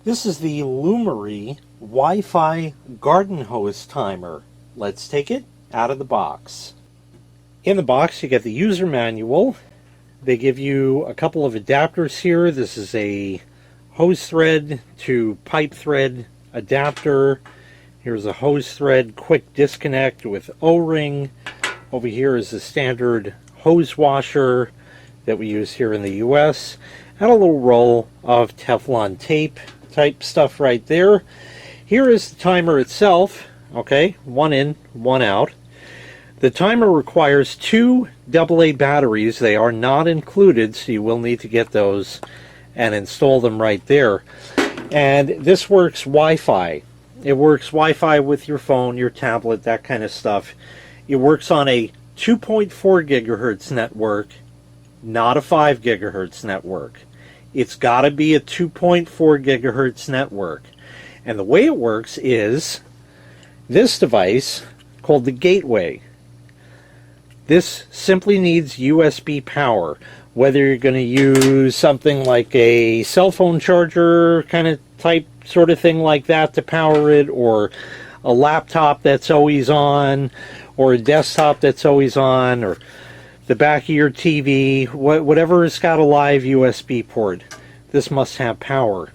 This is the Lumary Wi-Fi garden hose timer. Let's take it out of the box. In the box you get the user manual. They give you a couple of adapters here. This is a hose thread to pipe thread adapter. Here's a hose thread quick disconnect with O-ring. Over here is the standard hose washer that we use here in the US. And a little roll of Teflon tape type stuff right there. Here is the timer itself. Okay, one in, one out. The timer requires two AA batteries. They are not included, so you will need to get those and install them right there. And this works Wi-Fi. It works Wi-Fi with your phone, your tablet, that kind of stuff. It works on a 2.4 gigahertz network, not a 5 gigahertz network. It's got to be a 2.4 gigahertz network. And the way it works is this device called the gateway. This simply needs USB power. Whether you're going to use something like a cell phone charger kind of type sort of thing like that to power it, or a laptop that's always on, or a desktop that's always on, or the back of your TV, whatever has got a live USB port, this must have power.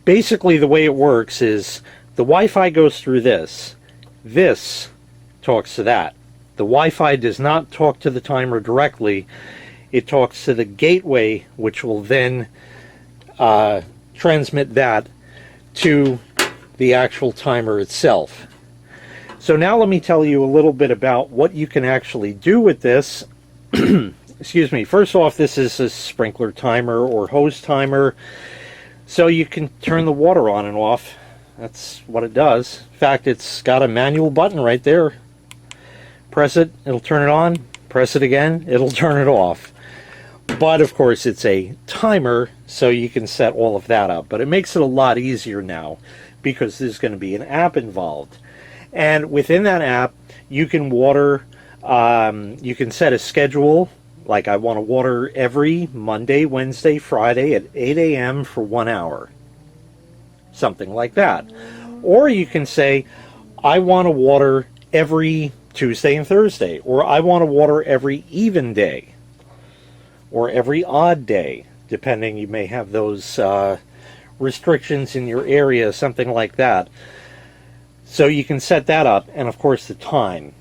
Basically the way it works is the Wi-Fi goes through this. This talks to that. The Wi-Fi does not talk to the timer directly. It talks to the gateway, which will then transmit that to the actual timer itself. So now let me tell you a little bit about what you can actually do with this. Excuse me. First off, this is a sprinkler timer or hose timer, so you can turn the water on and off. That's what it does. In fact, it's got a manual button right there. Press it, it'll turn it on. Press it again, it'll turn it off. But of course it's a timer, so you can set all of that up. But it makes it a lot easier now because there's going to be an app involved. And within that app, you can water. You can set a schedule, like I want to water every Monday, Wednesday, Friday at 8 a.m. for 1 hour. Something like that. Or you can say, I want to water every Tuesday and Thursday. Or I want to water every even day. Or every odd day. Depending, you may have those restrictions in your area, something like that. So you can set that up, and of course the time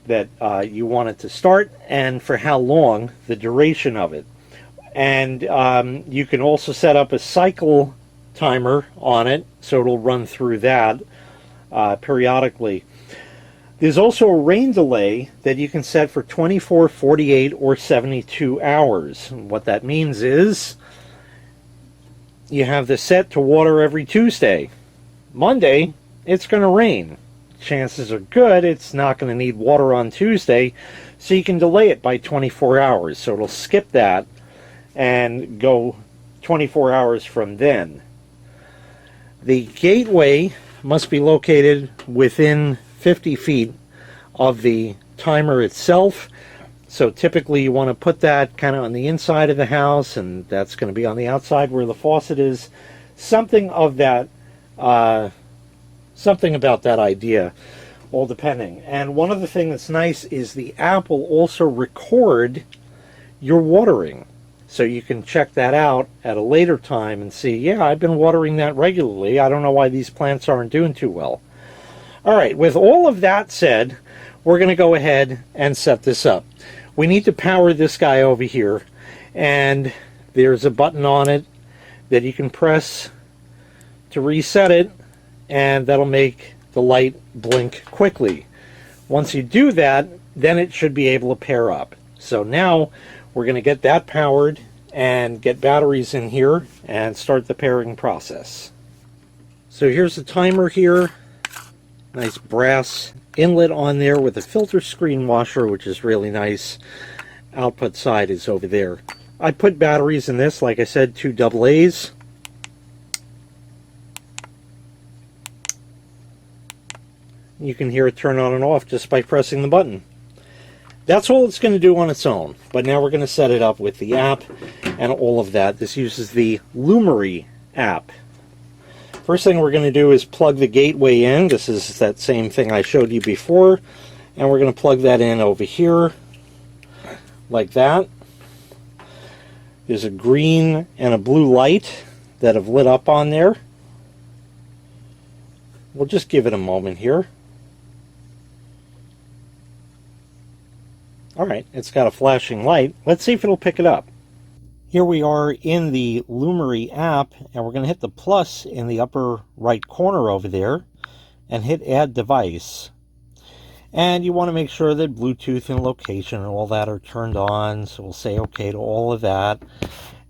that you want it to start, and for how long, the duration of it. And you can also set up a cycle timer on it, so it'll run through that periodically. There's also a rain delay that you can set for 24, 48, or 72 hours. And what that means is you have this set to water every Tuesday. Monday, it's going to rain. Chances are good it's not going to need water on Tuesday, so you can delay it by 24 hours. So it'll skip that and go 24 hours from then. The gateway must be located within 50 feet of the timer itself. So typically you want to put that kind of on the inside of the house, and that's going to be on the outside where the faucet is. Something of that something about that idea, all depending. And one of the things that's nice is the app will also record your watering. So you can check that out at a later time and see, yeah, I've been watering that regularly. I don't know why these plants aren't doing too well. All right, with all of that said, we're going to go ahead and set this up. We need to power this guy over here, and there's a button on it that you can press to reset it, and that'll make the light blink quickly. Once you do that, then it should be able to pair up. So now we're going to get that powered and get batteries in here and start the pairing process. So here's the timer here. Nice brass inlet on there with a filter screen washer, which is really nice. Output side is over there. I put batteries in this, like I said, 2 AA's. You can hear it turn on and off just by pressing the button. That's all it's going to do on its own. But now we're going to set it up with the app and all of that. This uses the Lumary app. First thing we're going to do is plug the gateway in. This is that same thing I showed you before. And we're going to plug that in over here, like that. There's a green and a blue light that have lit up on there. We'll just give it a moment here. Alright, it's got a flashing light. Let's see if it'll pick it up. Here we are in the Lumary app, and we're going to hit the plus in the upper right corner over there and hit Add Device. And you want to make sure that Bluetooth and location and all that are turned on, so we'll say OK to all of that.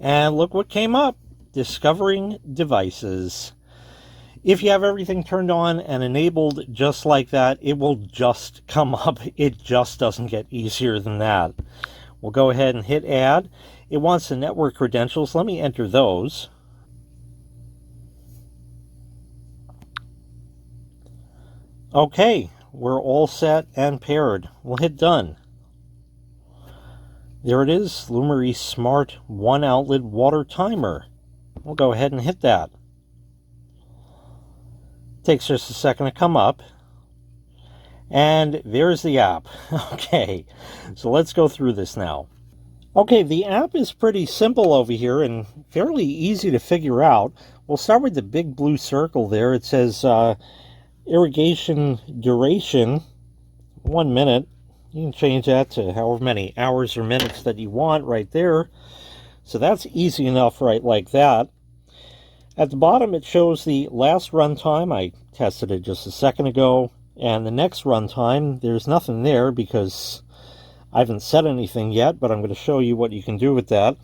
And look what came up, Discovering Devices. If you have everything turned on and enabled just like that, it will just come up. It just doesn't get easier than that. We'll go ahead and hit Add. It wants the network credentials. Let me enter those. Okay, we're all set and paired. We'll hit Done. There it is, Lumary Smart One Outlet Water Timer. We'll go ahead and hit that. Takes just a second to come up. And there's the app. Okay, so let's go through this now. Okay, the app is pretty simple over here and fairly easy to figure out. We'll start with the big blue circle there. It says irrigation duration, 1 minute. You can change that to however many hours or minutes that you want right there. So that's easy enough right like that. At the bottom it shows the last runtime. I tested it just a second ago. And the next runtime, there's nothing there because I haven't set anything yet, but I'm going to show you what you can do with that.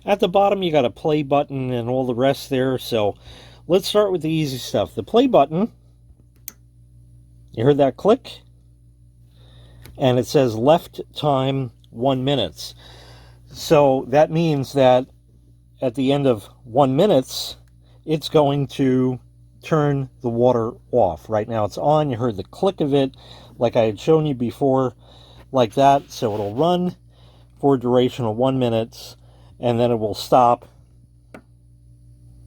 At the bottom you got a play button and all the rest there. So let's start with the easy stuff. The play button, you heard that click? And it says left time 1 minute. So that means that at the end of 1 minute, it's going to turn the water off. Right now it's on. You heard the click of it like I had shown you before, like that. So it'll run for a duration of 1 minute and then it will stop.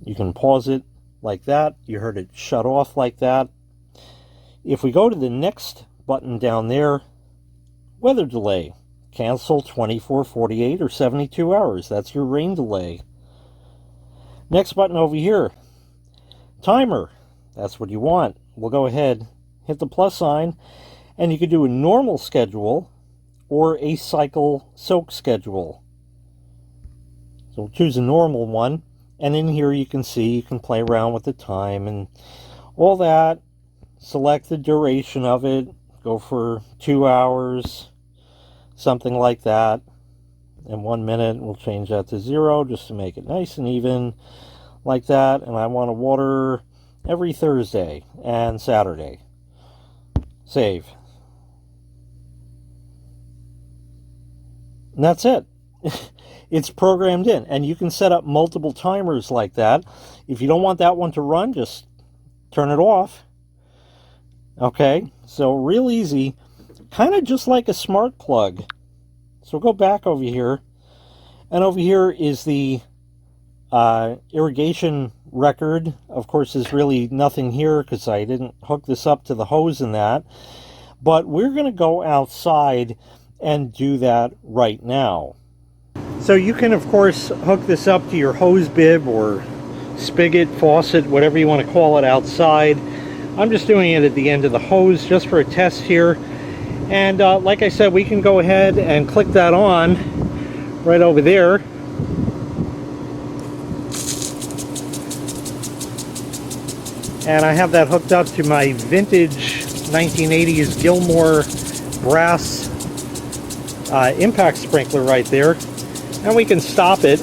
You can pause it like that. You heard it shut off like that. If we go to the next button down there, weather delay, cancel 24, 48, or 72 hours. That's your rain delay. Next button over here, timer. That's what you want. We'll go ahead, hit the plus sign, and you can do a normal schedule or a cycle soak schedule. So we'll choose a normal one, and in here you can see you can play around with the time and all that. Select the duration of it. Go for 2 hours, something like that. In 1 minute, we'll change that to 0 just to make it nice and even, like that. And I want to water every Thursday and Saturday. Save. And that's it. It's programmed in. And you can set up multiple timers like that. If you don't want that one to run, just turn it off. Okay, so real easy, kind of just like a smart plug. So we'll go back over here, and over here is the irrigation record. Of course, there's really nothing here because I didn't hook this up to the hose in that, but we're going to go outside and do that right now. So you can, of course, hook this up to your hose bib or spigot, faucet, whatever you want to call it outside. I'm just doing it at the end of the hose just for a test here. And like I said, we can go ahead and click that on right over there. And I have that hooked up to my vintage 1980s Gilmore brass impact sprinkler right there. And we can stop it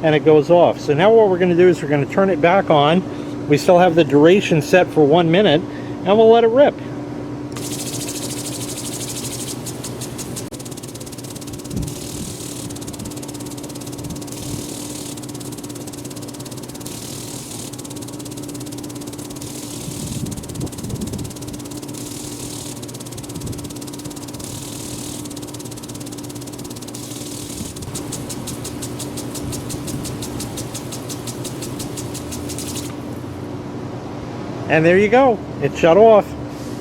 and it goes off. So now what we're going to do is we're going to turn it back on. We still have the duration set for 1 minute, and we'll let it rip. And there you go. It shut off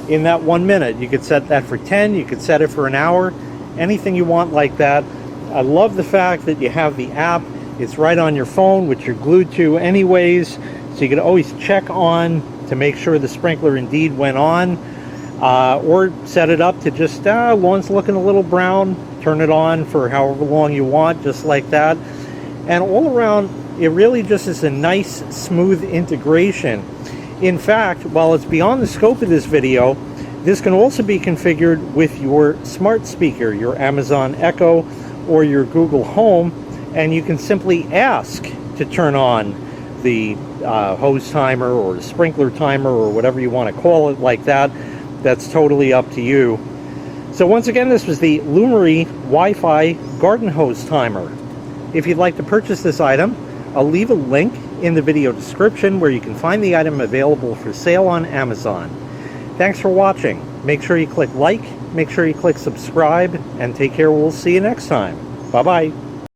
in that 1 minute. You could set that for 10, you could set it for an hour, anything you want like that. I love the fact that you have the app. It's right on your phone, which you're glued to anyways, so you can always check on to make sure the sprinkler indeed went on, or set it up to just, lawn's looking a little brown, turn it on for however long you want, just like that. And all around, it really just is a nice, smooth integration. In fact, while it's beyond the scope of this video, this can also be configured with your smart speaker, your Amazon Echo or your Google Home, and you can simply ask to turn on the hose timer or the sprinkler timer or whatever you want to call it like that. That's totally up to you. So once again, this was the Lumary Wi-Fi garden hose timer. If you'd like to purchase this item, I'll leave a link in the video description where you can find the item available for sale on Amazon. Thanks for watching. Make sure you click like, make sure you click subscribe, and take care. We'll see you next time. Bye-bye.